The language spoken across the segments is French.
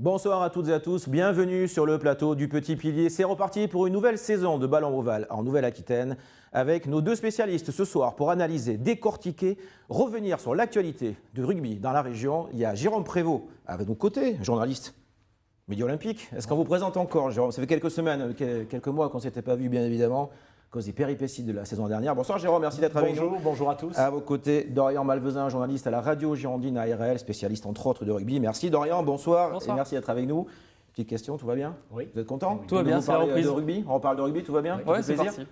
Bonsoir à toutes et à tous, bienvenue sur le plateau du Petit Pilier. C'est reparti pour une nouvelle saison de Ballon Ovale en Nouvelle-Aquitaine avec nos deux spécialistes ce soir pour analyser, décortiquer, revenir sur l'actualité du rugby dans la région. Il y a Jérôme Prévost à nos côtés, journaliste Midi Olympique. Est-ce qu'on vous présente encore, Jérôme? Ça fait quelques semaines, quelques mois qu'on ne s'était pas vu, bien évidemment, à cause des péripéties de la saison dernière. Bonsoir Jérôme, merci d'être avec nous. Bonjour à tous. À vos côtés, Dorian Malvezin, journaliste à la radio Girondine ARL, spécialiste entre autres de rugby. Merci Dorian, bonsoir. Et merci d'être avec nous. Petite question, tout va bien? Oui. Vous êtes content? Tout va bien, c'est la reprise. De rugby? On reparle de rugby, tout va bien? Oui, c'est parti.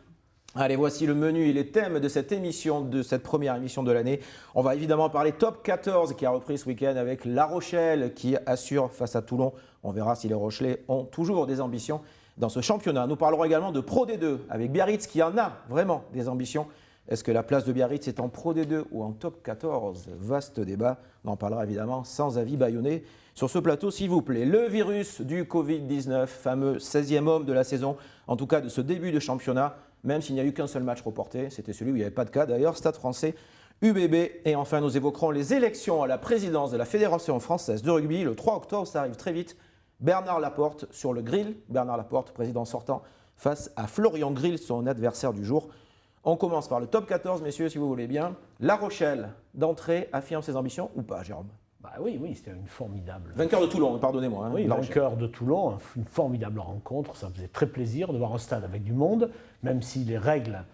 Allez, voici le menu et les thèmes de cette émission, de cette première émission de l'année. On va évidemment parler top 14 qui a repris ce week-end avec La Rochelle qui assure face à Toulon. On verra si les Rochelais ont toujours des ambitions dans ce championnat. Nous parlerons également de Pro D2 avec Biarritz qui en a vraiment des ambitions. Est-ce que la place de Biarritz est en Pro D2 ou en top 14? Vaste débat. On en parlera évidemment sans avis bâillonné sur ce plateau, s'il vous plaît. Le virus du Covid-19, fameux 16e homme de la saison, en tout cas de ce début de championnat, même s'il n'y a eu qu'un seul match reporté. C'était celui où il n'y avait pas de cas d'ailleurs, Stade Français, UBB. Et enfin, nous évoquerons les élections à la présidence de la Fédération française de rugby. Le 3 octobre, ça arrive très vite. Bernard Laporte sur le grill. Bernard Laporte, président sortant, face à Florian Grill, son adversaire du jour. On commence par le top 14, messieurs, si vous voulez bien. La Rochelle, d'entrée, affirme ses ambitions ou pas, Jérôme? Oui, c'était une formidable. Vainqueur de Toulon, pardonnez-moi. Oui, vainqueur de Toulon, une formidable rencontre. Ça faisait très plaisir de voir un stade avec du monde, même si les règles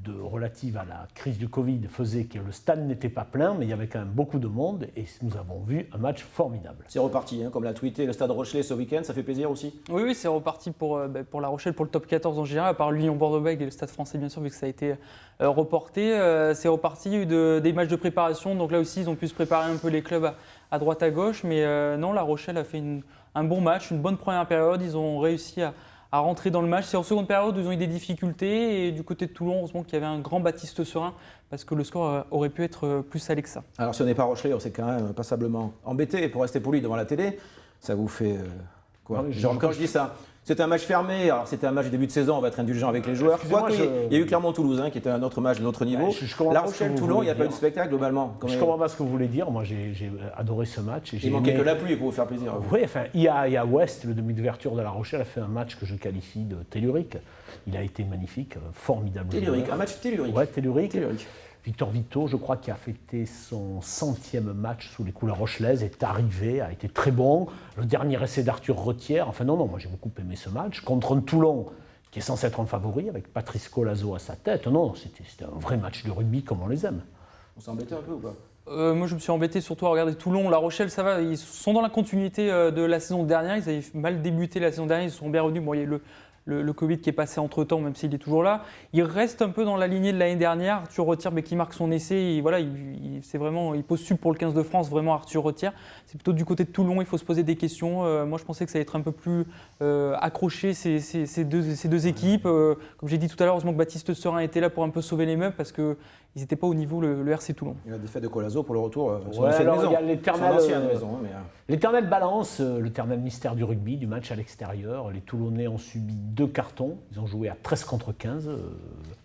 relatives à la crise du Covid faisaient que le stade n'était pas plein, mais il y avait quand même beaucoup de monde et nous avons vu un match formidable. C'est reparti, comme l'a tweeté le Stade Rochelais ce week-end, ça fait plaisir aussi? Oui, c'est reparti pour La Rochelle, pour le top 14 en général, à part Lyon-Bordeaux-Bègles et le Stade Français bien sûr, vu que ça a été reporté. C'est reparti, il y a eu des matchs de préparation, donc là aussi ils ont pu se préparer un peu les clubs à droite à gauche, mais non, La Rochelle a fait un bon match, une bonne première période, ils ont réussi à rentrer dans le match. C'est en seconde période où ils ont eu des difficultés et du côté de Toulon, heureusement qu'il y avait un grand Baptiste Serin parce que le score aurait pu être plus salé que ça. Alors si on n'est pas Rochelais, on s'est quand même passablement embêté pour rester poli devant la télé. Ça vous fait quoi? Genre, quand je dis ça, c'était un match fermé, alors c'était un match de début de saison, on va être indulgent avec les joueurs. Il y a eu Clermont-Toulouse qui était un autre match de notre niveau. La Rochelle-Toulon, il n'y a pas eu de spectacle globalement. Je comprends pas ce que vous voulez dire, moi j'ai adoré ce match. Il manquait que la pluie pour vous faire plaisir. Oui, enfin, Ia West, le demi d'ouverture de La Rochelle, a fait un match que je qualifie de tellurique. Il a été magnifique, formidable. Tellurique, un match tellurique. Oui, tellurique. Victor Vito, je crois, qui a fêté son 100e match sous les couleurs rochelaises, est arrivé, a été très bon. Le dernier essai d'Arthur Retière, moi j'ai beaucoup aimé ce match. Contre un Toulon qui est censé être un favori, avec Patrice Colazo à sa tête. Non, c'était un vrai match de rugby comme on les aime. On s'est embêté un peu ou pas? Moi je me suis embêté surtout à regarder Toulon. La Rochelle, ça va, ils sont dans la continuité de la saison dernière. Ils avaient mal débuté la saison dernière, ils sont bien revenus. Bon, il y a eu le Covid qui est passé entre-temps, même s'il est toujours là. Il reste un peu dans la lignée de l'année dernière. Arthur Retière, mais qui marque son essai. Et voilà, il postule pour le 15 de France, vraiment Arthur Retière. C'est plutôt du côté de Toulon, il faut se poser des questions. Moi, je pensais que ça allait être un peu plus accroché, ces deux équipes. Comme j'ai dit tout à l'heure, heureusement que Baptiste Serin était là pour un peu sauver les meubles, parce qu'ils n'étaient pas au niveau, le RC Toulon. Il y a des défaite de Colazo pour le retour sur l'ancienne maison. Il y a l'éternelle maison. L'éternelle balance, l'éternel mystère du rugby, du match à l'extérieur. Les Toulonnais ont subi 2 cartons. Ils ont joué à 13 contre 15.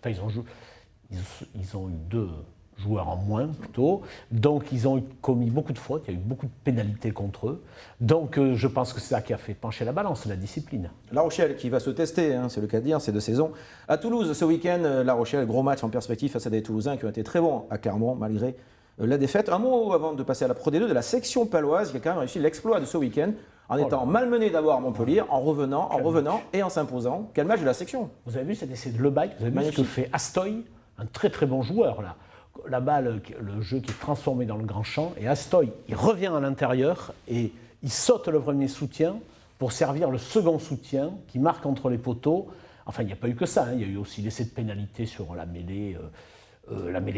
Ils ont eu 2 joueurs en moins plutôt. Donc ils ont commis beaucoup de fautes. Il y a eu beaucoup de pénalités contre eux. Donc je pense que c'est ça qui a fait pencher la balance, la discipline. La Rochelle qui va se tester, c'est le cas de dire, ces 2 saisons. À Toulouse ce week-end, La Rochelle, gros match en perspective face à des Toulousains qui ont été très bons à Clermont malgré la défaite. Un mot avant de passer à la Pro D2 de la section paloise qui a quand même réussi l'exploit de ce week-end en étant malmené d'avoir Montpellier, en revenant et en s'imposant. Quel match de la section! Vous avez vu cet essai de Lebaille? Vous avez vu ce que fait Astoy, un très très bon joueur là. La balle, le jeu qui est transformé dans le grand champ, et Astoy, il revient à l'intérieur et il saute le premier soutien pour servir le second soutien qui marque entre les poteaux. Enfin, il n'y a pas eu que ça, il y a eu aussi l'essai de pénalité sur la mêlée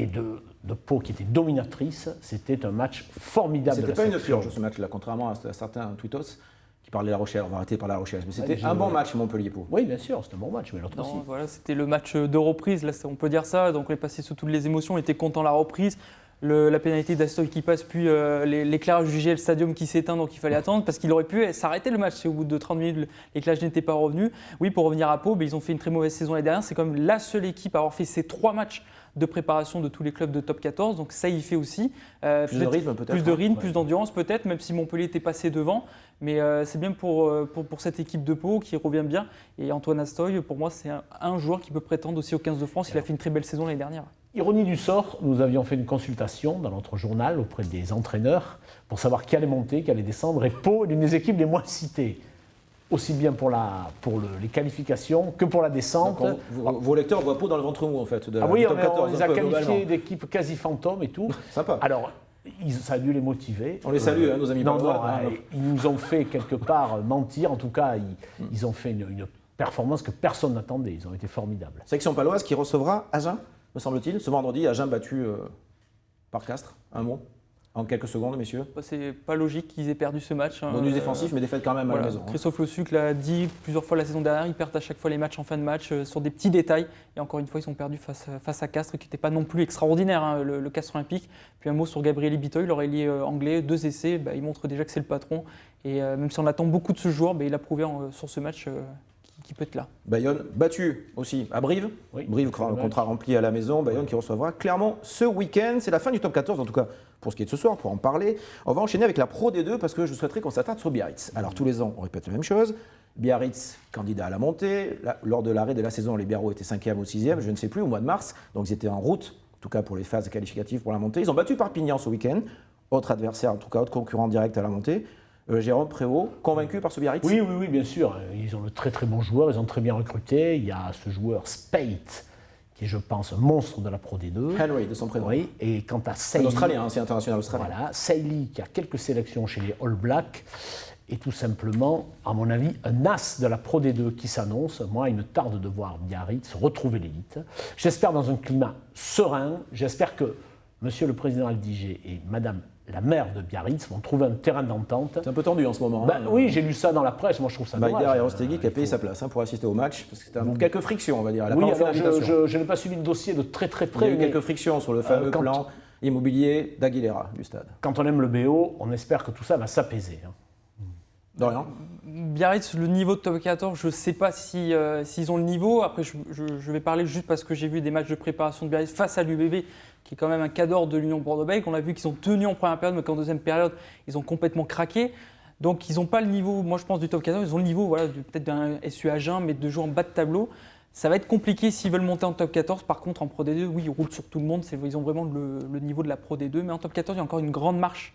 de Pau qui était dominatrice. C'était un match formidable. C'était pas une purge ce match-là, contrairement à certains tweetos qui parlaient de La Rochelle. On va arrêter par La Rochelle. Mais c'était un bon match Montpellier-Pau. Oui, bien sûr, c'était un bon match, mais l'autre aussi. Voilà, c'était le match de reprise, là, on peut dire ça. Donc on est passé sous toutes les émotions, on était content de la reprise. La pénalité d'Astoy qui passe, puis l'éclairage du GL Stadium qui s'éteint, donc il fallait attendre parce qu'il aurait pu s'arrêter le match. Et au bout de 30 minutes, l'éclairage n'était pas revenu. Oui, pour revenir à Pau, ils ont fait une très mauvaise saison l'année dernière. C'est comme la seule équipe à avoir fait ces 3 matchs de préparation de tous les clubs de top 14, donc ça y fait aussi. Plus de rythme peut-être. Plus de rythme, plus d'endurance peut-être, même si Montpellier était passé devant. Mais c'est bien pour cette équipe de Pau qui revient bien. Et Antoine Astoy, pour moi, c'est un joueur qui peut prétendre aussi au 15 de France. Il a fait une très belle saison l'année dernière. Ironie du sort, nous avions fait une consultation dans notre journal auprès des entraîneurs pour savoir qui allait monter, qui allait descendre. Et Pau est l'une des équipes les moins citées, aussi bien pour les qualifications que pour la descente. Donc vos lecteurs voient Pau dans le ventre mou en fait. Oui, on les a qualifiés d'équipes quasi fantômes et tout. Sympa. Alors, ça a dû les motiver. On les salue, nos amis. Non, ils nous ont fait quelque part mentir. En tout cas, ils ont fait une performance que personne n'attendait. Ils ont été formidables. Section paloise qui recevra Agen, me semble-t-il, ce vendredi. Agen battu par Castres. Un mot en quelques secondes, messieurs. C'est pas logique qu'ils aient perdu ce match. Bonus défensif, mais défaite quand même à la maison. Christophe Le Suc l'a dit plusieurs fois la saison dernière, ils perdent à chaque fois les matchs en fin de match sur des petits détails. Et encore une fois, ils sont perdus face à Castres, qui n'était pas non plus extraordinaire, le Castres Olympique. Puis un mot sur Gabriel Bitoy, l'ailier anglais, 2 essais, il montre déjà que c'est le patron. Et même si on attend beaucoup de ce joueur, il a prouvé sur ce match qui peut être là. Bayonne battu aussi à Brive. Oui, Brive, contrat rempli à la maison. Bayonne qui recevra Clermont ce week-end. C'est la fin du top 14, en tout cas pour ce qui est de ce soir, pour en parler. On va enchaîner avec la Pro D2 parce que je souhaiterais qu'on s'attarde sur Biarritz. Alors tous les ans, on répète la même chose. Biarritz, candidat à la montée. Lors de l'arrêt de la saison, les Biarros étaient 5e ou 6e, je ne sais plus, au mois de mars. Donc ils étaient en route, en tout cas pour les phases qualificatives pour la montée. Ils ont battu Perpignan ce week-end. Autre adversaire, en tout cas autre concurrent direct à la montée. Jérôme Prévost, convaincu par ce Biarritz ? Oui, bien sûr. Ils ont de très très bons joueurs, ils ont très bien recruté. Il y a ce joueur Spate, qui est, je pense, un monstre de la Pro D2. Henry, de son prénom. Oui, et quant à Sailly. Un Australien, c'est international australien. Voilà, Sailly qui a quelques sélections chez les All Blacks. Et tout simplement, à mon avis, un as de la Pro D2 qui s'annonce. Moi, il me tarde de voir Biarritz retrouver l'élite. J'espère dans un climat serein. J'espère que Monsieur le Président Aldiger et Madame la maire de Biarritz vont trouver un terrain d'entente. C'est un peu tendu en ce moment. Oui, j'ai lu ça dans la presse, moi je trouve ça dommage. Baïder et Rostegui qui a payé sa place pour assister au match, parce que c'était quelques frictions, on va dire. Oui, alors je n'ai pas suivi le dossier de très très près. Il y a eu quelques frictions sur le fameux plan immobilier d'Aguilera du stade. Quand on aime le BO, on espère que tout ça va s'apaiser. Dorian ? Biarritz, le niveau de top 14, je ne sais pas s'ils ont le niveau. Après, je vais parler juste parce que j'ai vu des matchs de préparation de Biarritz face à l'UBB, qui est quand même un cadre de l'Union Bordeaux-Bègles. On a vu qu'ils ont tenu en première période, mais qu'en deuxième période, ils ont complètement craqué. Donc, ils n'ont pas le niveau, moi je pense, du top 14. Ils ont le niveau peut-être d'un SU Agen, mais de jouer en bas de tableau. Ça va être compliqué s'ils veulent monter en top 14. Par contre, en Pro D2, oui, ils roulent sur tout le monde. Ils ont vraiment le niveau de la Pro D2. Mais en top 14, il y a encore une grande marche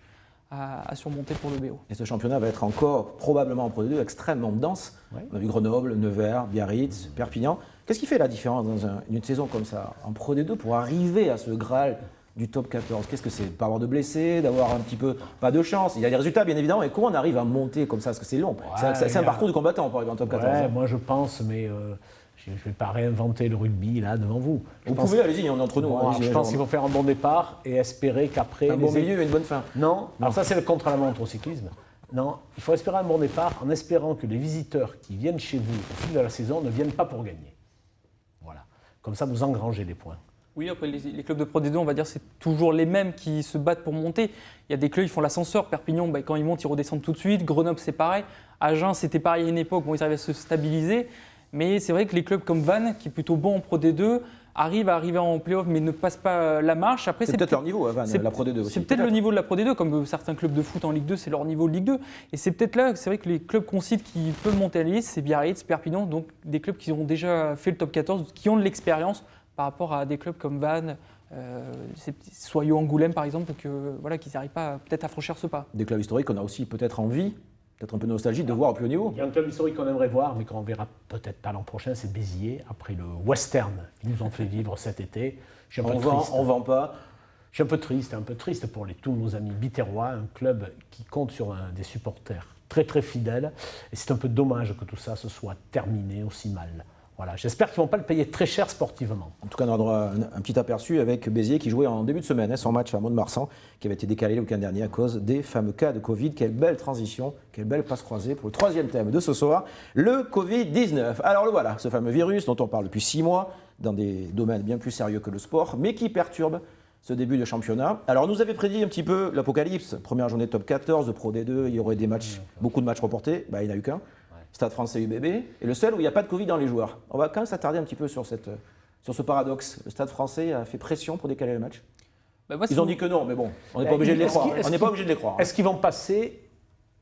à surmonter pour le BO. Et ce championnat va être encore, probablement en Pro D2, extrêmement dense. Ouais. On a vu Grenoble, Nevers, Biarritz, Perpignan. Qu'est-ce qui fait la différence dans une saison comme ça, en Pro D2, pour arriver à ce Graal du top 14 ? Qu'est-ce que c'est ? Pas avoir de blessés, d'avoir un petit peu, pas de chance. Il y a des résultats, bien évidemment, et comment on arrive à monter comme ça ? Parce que c'est long. Ouais, c'est un parcours du combattant pour arriver en top 14. Ouais, moi je pense, mais je ne vais pas réinventer le rugby là devant vous. Vous pouvez, allez-y, on est entre nous. Bon, je pense qu'il faut faire un bon départ et espérer qu'après... Un bon milieu et une bonne fin. Non, alors ça c'est le contre-la-montre au cyclisme. Non, il faut espérer un bon départ en espérant que les visiteurs qui viennent chez vous au fil de la saison ne viennent pas pour gagner. Voilà. Comme ça, vous engrangez les points. Oui, après les clubs de Pro D2, on va dire c'est toujours les mêmes qui se battent pour monter. Il y a des clubs, ils font l'ascenseur. Perpignan, quand ils montent, ils redescendent tout de suite. Grenoble, c'est pareil. Agen, c'était pareil à une époque. Bon, ils arrivaient à se stabiliser. Mais c'est vrai que les clubs comme Vannes, qui est plutôt bon en Pro D2, arrivent à arriver en play-off mais ne passent pas la marche. Après, c'est peut-être leur niveau à Vannes, la Pro D2 aussi. C'est peut-être le niveau de la Pro D2, comme certains clubs de foot en Ligue 2, c'est leur niveau de Ligue 2. Et c'est peut-être là, c'est vrai que les clubs qu'on cite qui peuvent monter à la liste, c'est Biarritz, Perpignan, donc des clubs qui ont déjà fait le top 14, qui ont de l'expérience par rapport à des clubs comme Vannes, Soyaux, Angoulême par exemple, qui n'arrivent pas peut-être à franchir ce pas. Des clubs historiques qu'on a aussi peut-être envie, peut-être un peu nostalgique de voir au plus haut niveau. Il y a un club historique qu'on aimerait voir, mais qu'on verra peut-être pas l'an prochain, c'est Béziers, après le western qu'ils nous ont fait vivre cet été. On vend pas. Je suis un peu triste pour tous nos amis biterrois, un club qui compte sur des supporters très très fidèles. Et c'est un peu dommage que tout ça se soit terminé aussi mal. Voilà, j'espère qu'ils ne vont pas le payer très cher sportivement. En tout cas, on aura droit à un petit aperçu avec Béziers qui jouait en début de semaine son match à Mont-de-Marsan, qui avait été décalé le week-end dernier à cause des fameux cas de Covid. Quelle belle transition, quelle belle passe croisée pour le troisième thème de ce soir, le Covid-19. Alors le voilà, ce fameux virus dont on parle depuis 6 mois, dans des domaines bien plus sérieux que le sport, mais qui perturbe ce début de championnat. Alors on nous avait prédit un petit peu l'apocalypse, première journée de top 14 de Pro D2, il y aurait des matchs, beaucoup de matchs reportés, il n'y en a eu qu'un. Stade français UBB, et le seul où il n'y a pas de Covid dans les joueurs. On va quand même s'attarder un petit peu sur ce paradoxe. Le Stade français a fait pression pour décaler le match. Ils ont dit que non, mais bon, on n'est pas obligé de les croire. On n'est pas obligé de les croire. Est-ce qu'ils vont passer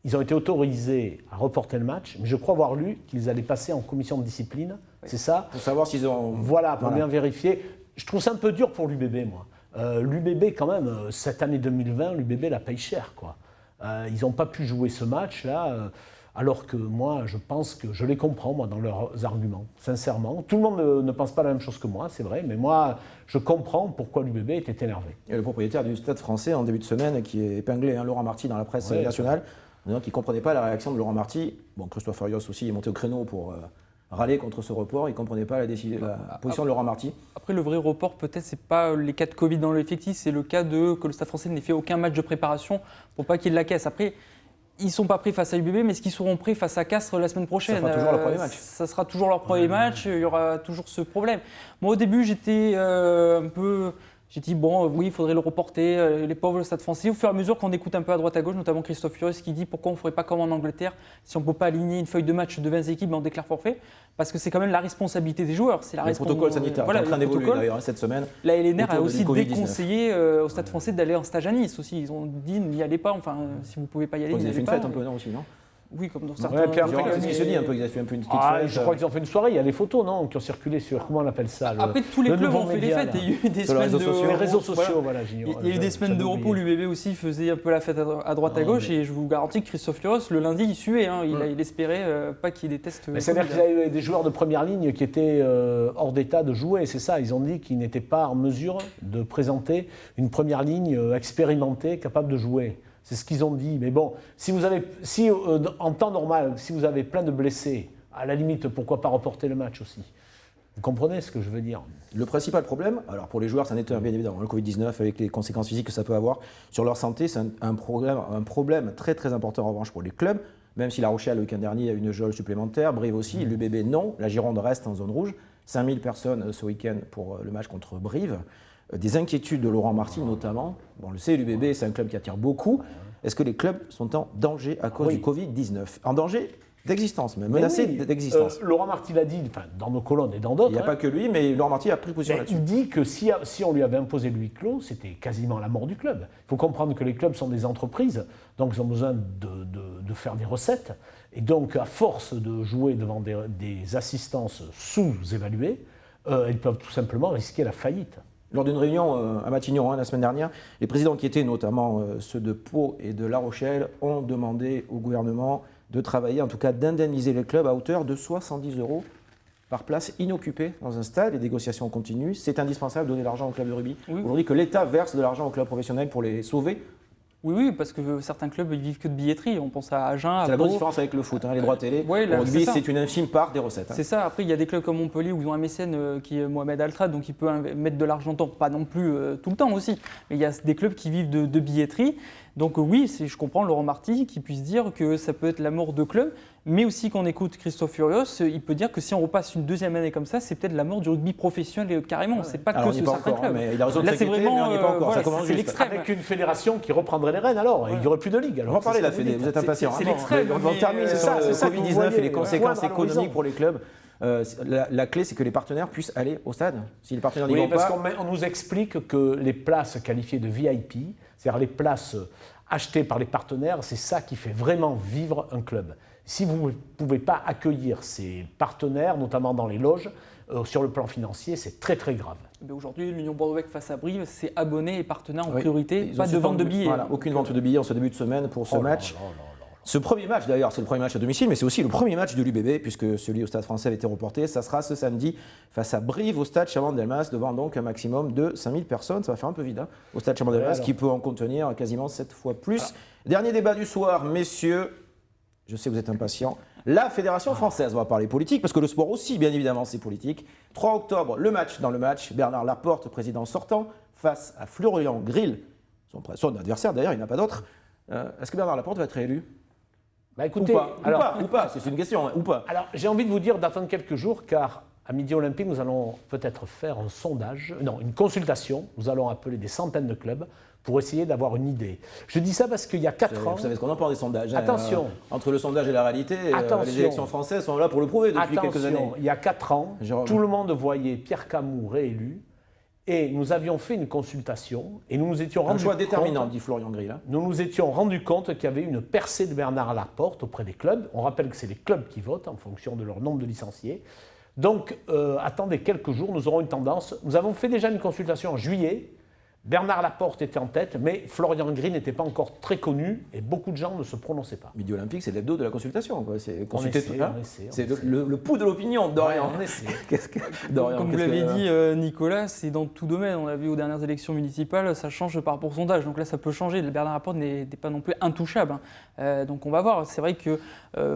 ils ont été autorisés à reporter le match, mais je crois avoir lu qu'ils allaient passer en commission de discipline, c'est ça? Pour savoir s'ils ont... Voilà, pour bien vérifier. Je trouve ça un peu dur pour l'UBB, moi. L'UBB, quand même, cette année 2020, l'UBB la paye cher, quoi. Ils n'ont pas pu jouer ce match-là, alors que moi, je pense que je les comprends, moi, dans leurs arguments, sincèrement. Tout le monde ne pense pas la même chose que moi, c'est vrai, mais moi, je comprends pourquoi l'UBB était énervé. Et le propriétaire du Stade français, en début de semaine, qui est épinglé, Laurent Marty, dans la presse nationale, qui ne comprenait pas la réaction de Laurent Marty. Bon, Christophe Furios aussi est monté au créneau pour râler contre ce report. Il ne comprenait pas la position de Laurent Marty. Après, le vrai report, peut-être, c'est pas les cas de Covid dans l'effectif, c'est le cas que le Stade français n'ait fait aucun match de préparation pour pas qu'il la caisse. Après, ils ne sont pas prêts face à l'UBB, mais est-ce qu'ils seront prêts face à Castres la semaine prochaine? Ça sera toujours leur premier match. Ça sera toujours leur premier match, il y aura toujours ce problème. Moi, au début, j'étais un peu... J'ai dit, bon, oui, il faudrait le reporter, les pauvres, le Stade français. Au fur et à mesure qu'on écoute un peu à droite à gauche, notamment Christophe Furios qui dit pourquoi on ne ferait pas comme en Angleterre, si on ne peut pas aligner une feuille de match de 20 équipes, on déclare forfait. Parce que c'est quand même la responsabilité des joueurs. C'est le protocole sanitaire est en train d'évoluer d'ailleurs cette semaine. La LNR a aussi déconseillé au Stade français d'aller en stage à Nice aussi. Ils ont dit, n'y allez pas, enfin, si vous ne pouvez pas y aller, ils ont fait une fête un peu, non, aussi, non? Oui, comme dans certains... C'est ce qui se dit un peu, ils ont fait un peu une petite fête. Je crois qu'ils ont fait une soirée, il y a des photos, non, qui ont circulé sur, comment on appelle ça? Après, tous les clubs ont fait des fêtes, il y a eu des semaines de... Les réseaux sociaux, voilà, j'ignore. Il y a eu des semaines de repos, l'UBB aussi faisait un peu la fête à droite à gauche, et je vous garantis que Christophe Furios, le lundi, il suait, il espérait pas qu'il y ait des tests. C'est-à-dire qu'il y a eu des joueurs de première ligne qui étaient hors d'état de jouer, c'est ça, ils ont dit qu'ils n'étaient pas en mesure de présenter une première ligne expérimentée, capable de jouer. C'est ce qu'ils ont dit. Mais bon, en temps normal, si vous avez plein de blessés, à la limite, pourquoi pas reporter le match aussi? Vous comprenez ce que je veux dire? Le principal problème, alors pour les joueurs, ça n'est bien évidemment le Covid-19 avec les conséquences physiques que ça peut avoir sur leur santé, c'est un problème très très important en revanche pour les clubs. Même si La Rochelle, le week-end dernier, a eu une geôle supplémentaire, Brive aussi, l'UBB non, la Gironde reste en zone rouge. 5000 personnes ce week-end pour le match contre Brive. Des inquiétudes de Laurent Marty notamment. Bon, on le sait, l'UBB, c'est un club qui attire beaucoup. Est-ce que les clubs sont en danger à cause du Covid-19? En danger d'existence, même menacés d'existence. Laurent Marty l'a dit, dans nos colonnes et dans d'autres. Il n'y a pas que lui, mais Laurent Marty a pris position là-dessus. Il dit que si on lui avait imposé le huis clos, c'était quasiment la mort du club. Il faut comprendre que les clubs sont des entreprises, donc ils ont besoin de faire des recettes. Et donc, à force de jouer devant des assistances sous-évaluées, ils peuvent tout simplement risquer la faillite. Lors d'une réunion à Matignon la semaine dernière, les présidents qui étaient notamment ceux de Pau et de La Rochelle ont demandé au gouvernement de travailler, en tout cas d'indemniser les clubs à hauteur de 70 € par place inoccupée dans un stade. Les négociations continuent. C'est indispensable de donner de l'argent aux clubs de rugby. Oui. Aujourd'hui, que l'État verse de l'argent aux clubs professionnels pour les sauver. Oui, parce que certains clubs ils vivent que de billetterie. On pense à Agen, à C'est la grosse différence avec le foot, les droits télé. Le rugby, c'est une infime part des recettes. C'est ça. Après, il y a des clubs comme Montpellier où ils ont un mécène qui est Mohamed Altrad, donc il peut mettre de l'argent, pas non plus tout le temps aussi. Mais il y a des clubs qui vivent de billetterie. Donc oui, je comprends Laurent Marty qui puisse dire que ça peut être la mort de club, mais aussi qu'on écoute Christophe Furios, il peut dire que si on repasse une deuxième année comme ça, c'est peut-être la mort du rugby professionnel carrément. C'est pas que ce certains clubs. Mais il a raison de s'inquiéter, mais on n'y est pas encore. C'est l'extrême. Avec une fédération qui reprendrait les rênes alors, il n'y aurait plus de ligue. Alors, on va parler de la fédé, vous êtes impatient. C'est l'extrême. On termine sur le Covid-19 et les conséquences économiques pour les clubs. La clé, c'est que les partenaires puissent aller au stade. Si les partenaires n'y vont pas... parce qu'on nous explique que les places qualifiées de VIP, c'est-à-dire les places achetées par les partenaires, c'est ça qui fait vraiment vivre un club. Si vous ne pouvez pas accueillir ces partenaires, notamment dans les loges, sur le plan financier, c'est très très grave. Aujourd'hui, l'Union Bordeaux-Bègles face à Brive, c'est abonnés et partenaires en priorité, pas de vente de billets. Voilà, aucune vente de billets en ce début de semaine pour ce match. Ce premier match, d'ailleurs, c'est le premier match à domicile, mais c'est aussi le premier match de l'UBB, puisque celui au Stade français avait été reporté. Ça sera ce samedi face à Brive au Stade Chaban-Delmas, devant donc un maximum de 5000 personnes. Ça va faire un peu vide au Stade Chaban-Delmas, qui peut en contenir quasiment 7 fois plus. Dernier débat du soir, messieurs. Je sais que vous êtes impatients. La Fédération française, on va parler politique, parce que le sport aussi, bien évidemment, c'est politique. 3 octobre, dans le match, Bernard Laporte, président sortant, face à Florian Grill, son adversaire d'ailleurs, il n'y en a pas d'autre. Est-ce que Bernard Laporte va être réélu ? Écoutez, ou pas, c'est une question, ou pas. Alors, j'ai envie de vous dire d'attendre quelques jours, car à Midi Olympique, nous allons peut-être faire une consultation. Nous allons appeler des centaines de clubs pour essayer d'avoir une idée. Je dis ça parce qu'il y a 4 ans... Vous savez ce qu'on en pense des sondages. Attention. Entre le sondage et la réalité, les élections françaises sont là pour le prouver depuis quelques années. Il y a 4 ans, tout le monde voyait Pierre Camus réélu Et nous avions fait une consultation et nous nous étions Un rendus choix compte, déterminant, dit Florian Grill. nous nous étions rendus compte qu'il y avait une percée de Bernard Laporte auprès des clubs. On rappelle que c'est les clubs qui votent en fonction de leur nombre de licenciés. Donc, attendez quelques jours, nous aurons une tendance. Nous avons fait déjà une consultation en juillet. Bernard Laporte était en tête, mais Florian Grill n'était pas encore très connu et beaucoup de gens ne se prononçaient pas. Midi Olympique, c'est l'hebdo de la consultation. Quoi. C'est consulter essaie, tout ça. on essaie. C'est le pouls de l'opinion, Dorian. Ouais, on essaie. Dorian, Comme vous l'avez dit, Nicolas, c'est dans tout domaine. On l'a vu aux dernières élections municipales, ça change par pourcentage. Donc là, ça peut changer. Bernard Laporte n'est pas non plus intouchable. Donc on va voir. C'est vrai que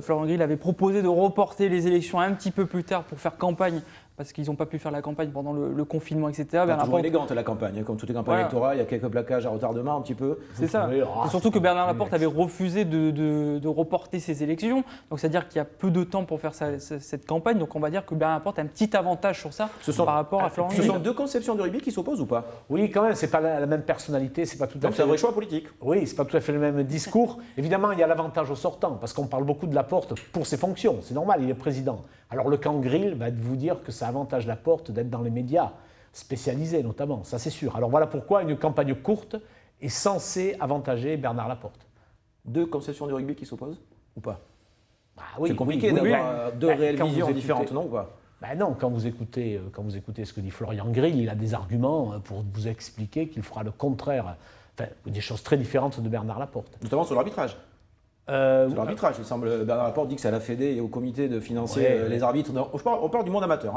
Florian Grill avait proposé de reporter les élections un petit peu plus tard pour faire campagne, parce qu'ils n'ont pas pu faire la campagne pendant le confinement, etc. Bernard toujours élégante la campagne, comme toutes les campagnes électorales, il y a quelques plaquages à retardement un petit peu. C'est ça. Et surtout que Bernard Laporte avait refusé de reporter ses élections. Donc c'est-à-dire qu'il y a peu de temps pour faire cette campagne. Donc on va dire que Bernard Laporte a un petit avantage sur ça par rapport à Florian Grill. Ce sont deux conceptions du rugby qui s'opposent ou pas? Oui, quand même, c'est pas la même personnalité, c'est pas tout à Donc fait. c'est un vrai choix politique. Oui, c'est pas tout à fait le même discours. Évidemment, il y a l'avantage au sortant, parce qu'on parle beaucoup de Laporte pour ses fonctions. C'est normal, il est président. Alors le camp Grill va vous dire que ça avantage Laporte d'être dans les médias, spécialisés notamment, ça c'est sûr. Alors voilà pourquoi une campagne courte est censée avantager Bernard Laporte. Deux conceptions du rugby qui s'opposent ou pas? Oui, c'est compliqué d'avoir deux réelles visions différentes, non ou pas? Non, quand vous écoutez ce que dit Florian Grill, il a des arguments pour vous expliquer qu'il fera le contraire, enfin des choses très différentes de Bernard Laporte. Notamment sur l'arbitrage. Sur l'arbitrage, il semble, Bernard Laporte dit que c'est à la Fédé et au comité de financer les arbitres. On parle du monde amateur,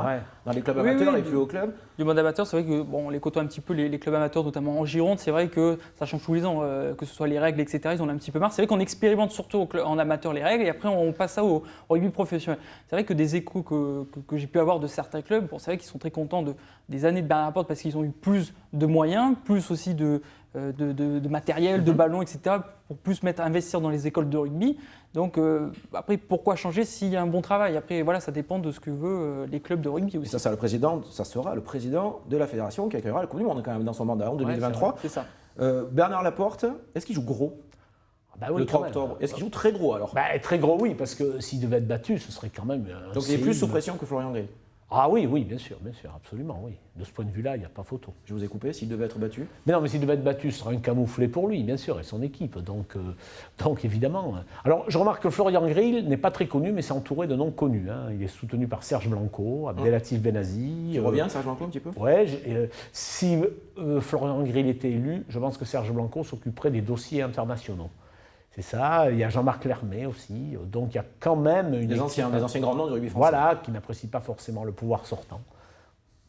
dans les clubs amateurs et plus hauts clubs. Du monde amateur, c'est vrai que on les côtoie un petit peu, les clubs amateurs, notamment en Gironde. C'est vrai que ça change tous les ans, que ce soit les règles, etc. Ils en ont un petit peu marre. C'est vrai qu'on expérimente surtout en amateur les règles et après on passe ça au rugby professionnel. C'est vrai que des échos que j'ai pu avoir de certains clubs, c'est vrai qu'ils sont très contents des années de Bernard Laporte parce qu'ils ont eu plus de moyens, plus aussi de matériel, de ballons, etc., pour plus investir dans les écoles de rugby. Donc après, pourquoi changer s'il y a un bon travail? Après, voilà, ça dépend de ce que veulent les clubs de rugby aussi. Et ça sera le président de la fédération qui accueillera la Coupe du Monde quand même dans son mandat en 2023. C'est ça. Bernard Laporte, est-ce qu'il joue gros le 3 octobre? Est-ce qu'il joue très gros alors? Très gros, oui, parce que s'il devait être battu, ce serait quand même... Donc il est plus sous pression que Florian Grill? Ah oui, bien sûr, absolument, oui. De ce point de vue-là, il n'y a pas photo. Je vous ai coupé, s'il devait être battu? Mais non, mais s'il devait être battu, ce sera un camouflet pour lui, bien sûr, et son équipe. Donc évidemment. Alors, je remarque que Florian Grill n'est pas très connu, mais c'est entouré de noms connus. Il est soutenu par Serge Blanco, Abdelatif Benazi. Il revient, Serge Blanco, un petit peu? Oui, si Florian Grill était élu, je pense que Serge Blanco s'occuperait des dossiers internationaux. C'est ça, il y a Jean-Marc Lermet aussi, donc il y a quand même des anciens grands noms du rugby français. Voilà, qui n'apprécient pas forcément le pouvoir sortant.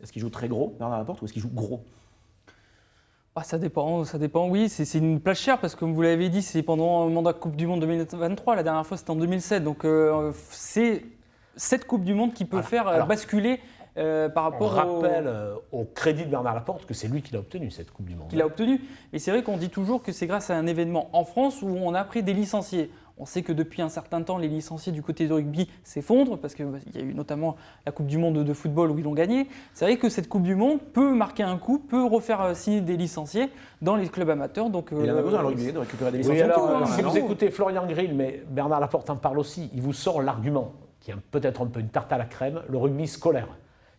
Est-ce qu'il joue très gros, Bernard Laporte, ou est-ce qu'il joue gros? Ça dépend, oui, c'est une place chère parce que comme vous l'avez dit, c'est pendant le mandat Coupe du Monde 2023, la dernière fois c'était en 2007, donc c'est cette Coupe du Monde qui peut faire basculer par rapport au crédit de Bernard Laporte que c'est lui qui l'a obtenu, cette Coupe du Monde. Il l'a obtenu, et c'est vrai qu'on dit toujours que c'est grâce à un événement en France où on a pris des licenciés. On sait que depuis un certain temps, les licenciés du côté de rugby s'effondrent parce qu'il y a eu notamment la Coupe du Monde de football où ils l'ont gagné. C'est vrai que cette Coupe du Monde peut marquer un coup, peut refaire signer des licenciés dans les clubs amateurs. Donc, il en a besoin, le rugby, de récupérer des licenciés. Oui, alors, si vous écoutez Florian Grill, mais Bernard Laporte en parle aussi, il vous sort l'argument, qui est peut-être un peu une tarte à la crème, le rugby scolaire.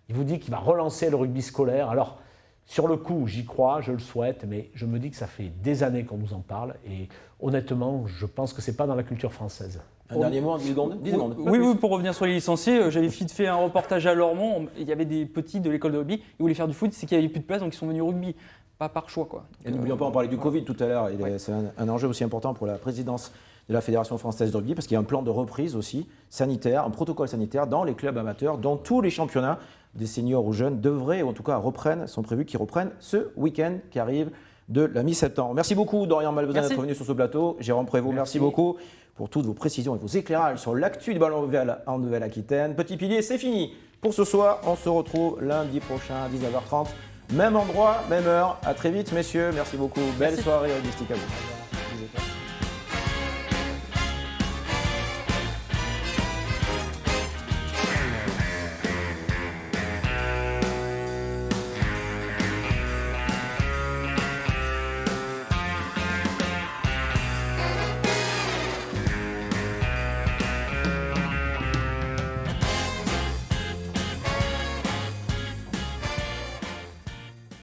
Il vous dit qu'il va relancer le rugby scolaire. Alors, sur le coup, j'y crois, je le souhaite, mais je me dis que ça fait des années qu'on nous en parle et honnêtement, je pense que ce n'est pas dans la culture française. Un dernier mot en 10 secondes? Oui, pour revenir sur les licenciés, j'avais fait un reportage à Lormont, il y avait des petits de l'école de rugby, ils voulaient faire du foot, c'est qu'il n'y avait plus de place, donc ils sont venus au rugby, pas par choix. Donc, et n'oublions pas, on parlait du Covid tout à l'heure, c'est un enjeu aussi important pour la présidence de la Fédération française de rugby, parce qu'il y a un plan de reprise aussi sanitaire, un protocole sanitaire dans les clubs amateurs, dont tous les championnats des seniors ou jeunes devraient, ou en tout cas sont prévus qu'ils reprennent ce week-end qui arrive de la mi-septembre. Merci beaucoup Dorian Malvezin d'être venu sur ce plateau. Jérôme Prévost, merci beaucoup pour toutes vos précisions et vos éclairages sur l'actu du ballon ovale en Nouvelle-Aquitaine. Petit pilier, c'est fini pour ce soir. On se retrouve lundi prochain à 19h30. Même endroit, même heure. À très vite messieurs. Merci beaucoup. Belle soirée rugbystique à vous.